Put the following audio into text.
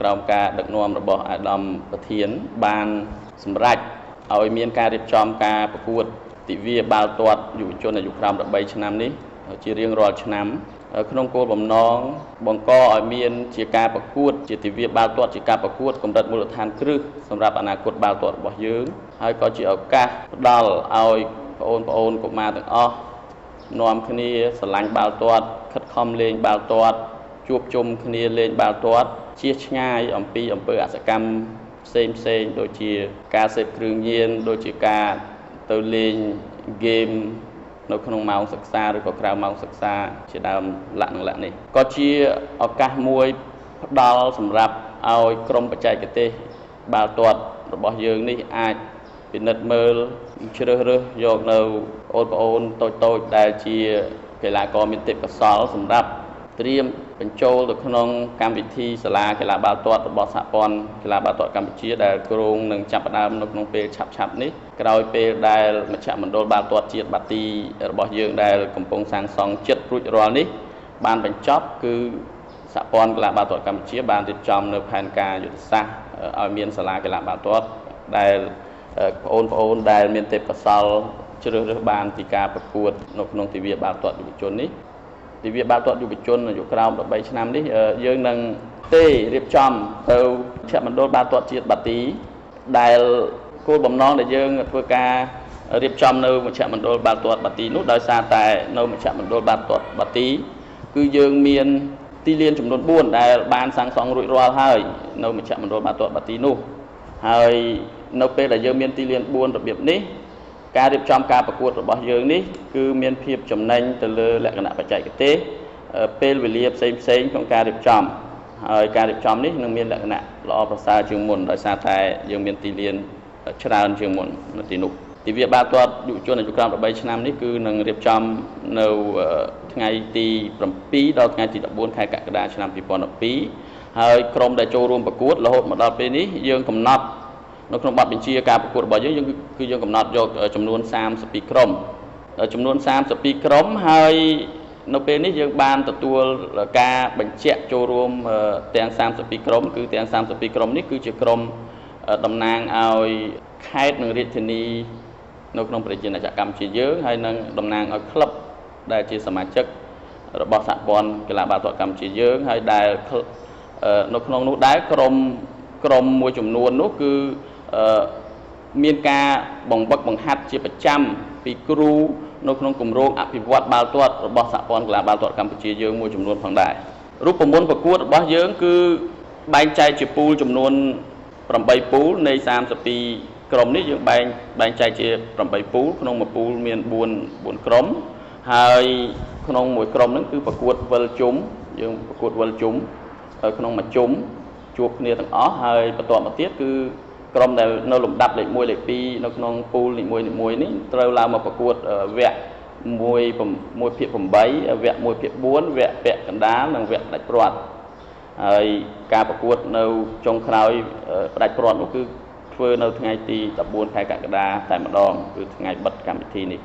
ក្រោមការដឹកនាំរបស់អាដាមប្រធានបានសម្រេចឲ្យមានការរៀបចំការប្រកួតទិវាបាល់ទាត់យុវជនអាយុក្រោម13ឆ្នាំនេះជារៀងរាល់ឆ្នាំក្នុងគោលបំណងបង្កឲ្យមានជាការប្រកួតជាទិវាបាល់ទាត់ជាការប្រកួតកម្រិតមូលដ្ឋានគ្រឹះសម្រាប់អនាគតបាល់ទាត់របស់យើងហើយក៏ជាឱកាសផ្ដល់ឲ្យបងប្អូនកុមារទាំងអស់នាំគ្នាស្រឡាញ់បាល់ទាត់ខិតខំលេងបាល់ទាត់ជួបជុំគ្នាលេងបាល់ទាត់ជៀសឆ្ងាយអំពីអំពើអសកម្មផ្សេងដូចជាការសេពគ្រឿងញៀនដូចជាការទៅលេងហ្គេមនៅក្នុងម៉ោងសិក្សាឬក៏ក្រៅម៉ោងសិក្សាជាដើមលក្ខណៈនេះក៏ជាឱកាសមួយផ្ដល់សម្រាប់ឲ្យក្រុមបច្ចេកទេសបាល់ទាត់របស់យើងនេះអាចពិនិត្យមើលជ្រើសរើសយកនៅបងប្អូនតូចដែលជាកីឡាករមានទេពកោសល្យសម្រាប់ត្រៀមបញ្ចូលទៅក្នុងកម្មវិធីសាលាកីឡាបាល់ទាត់របស់សហព័ន្ធកីឡាបាល់ទាត់កម្ពុជាដែលគ្រោងនឹងចាប់ផ្ដើមនៅក្នុងពេលឆាប់នេះក្រោយពេលដែលមជ្ឈមណ្ឌលបាល់ទាត់ជាតិបាទីរបស់យើងដែលកំពុងសាងសង់ចិត្តរួចរាល់នេះបានបញ្ចប់គឺសហព័ន្ធកីឡាបាល់ទាត់កម្ពុជាបានរៀបចំនៅផែនការយុទ្ធសាស្ត្រឲ្យមានសាលាកីឡាបាល់ទាត់ដែលបងប្អូនដែលមានទេពកោសល្យជ្រើសរើសបានពីការប្រកួតនៅក្នុងទិវាបាល់ទាត់យុវជននេះទិវាបាល់ទាត់យុវជនអាយុក្រោម13ឆ្នាំនេះយើងនឹងរៀបចំទៅមជ្ឈមណ្ឌលបាល់ទាត់ជាតិបាទីដែលគោលបំណងដែលយើងធ្វើការរៀបចំនៅមជ្ឈមណ្ឌលបាល់ទាត់បាទីនោះដោយសារតែនៅមជ្ឈមណ្ឌលបាល់ទាត់បាទីគឺយើងមានទីលានចំនួន4ដែលបានសាងសង់រួចរាល់ហើយនៅមជ្ឈមណ្ឌលបាល់ទាត់បាទីនោះហើយនៅពេលដែលយើងមានទីលាន4របៀបនេះការរៀបចំការប្រកួតរបស់យើងនេះគឺមានភាពចំណេញទៅលើលក្ខណៈបច្ចេកទេសពេលវេលាផ្សេងក្នុងការរៀបចំហើយការរៀបចំនេះនឹងមានលក្ខណៈល្អប្រសើរជាងមុនដោយសារតែយើងមានទីលានច្រើនជាងមុននៅទីនោះទិវាបាល់ទាត់យុវជនអាយុក្រោម13ឆ្នាំនេះគឺនឹងរៀបចំនៅថ្ងៃទី7ដល់ថ្ងៃទី14ខែកក្កដាឆ្នាំ2012ហើយក្រុមដែលចូលរួមប្រកួតរហូតមកដល់ពេលនេះយើងកំណត់នៅក្នុងបទបញ្ជាការប្រកួតរបស់យើងគឺយើងកំណត់យកចំនួន32ក្រុមចំនួន32ក្រុមហើយនៅពេលនេះយើងបានទទួលការបញ្ជាក់ចូលរួមទាំង32ក្រុមគឺទាំង32ក្រុមនេះគឺជាក្រុមតំណាងឲ្យខេត្តនិងរាជធានីនៅក្នុងប្រជាណាចក្រកម្ពុជាយើងហើយនឹងតំណាងឲ្យក្លឹបដែលជាសមាជិករបស់សហព័ន្ធកីឡាបាល់ទាត់កម្ពុជាយើងហើយដែលនៅក្នុងនោះដែរក្រុមមួយចំនួននោះគឺមានការបង្ហាត់ជាប្រចាំពីគ្រូនៅក្នុងគម្រោងអភិវឌ្ឍបាល់ទាត់របស់សហព័ន្ធកីឡាបាល់ទាត់កម្ពុជាយើងមួយចំនួនផងដែររូបមន្តប្រកួតរបស់យើងគឺបែងចែកជាពូលចំនួន8ពូលនៃ32ក្រុមនេះយើងបែងចែកជា8ពូលក្នុងមួយពូលមាន4ក្រុមហើយក្នុងមួយក្រុមហ្នឹងគឺប្រកួតវិលជុំយើងប្រកួតវិលជុំក្នុងមួយជុំជួបគ្នាទាំងអស់ហើយបន្ទាប់មកទៀតគឺក្រុមដែលនៅលំដាប់លេខ1លេខ2នៅក្នុងពូលនីមួយនេះត្រូវឡើងមកប្រកួតវគ្គ1ភាគ8វគ្គ1ភាគ4វគ្គពាក់កណ្ដាលនិងវគ្គផ្ដាច់ព្រាត់ហើយការប្រកួតនៅចុងក្រោយផ្ដាច់ព្រាត់នោះគឺធ្វើនៅថ្ងៃទី14ខែកក្កដាតែម្ដងគឺថ្ងៃបិទកម្មវិធីនេះ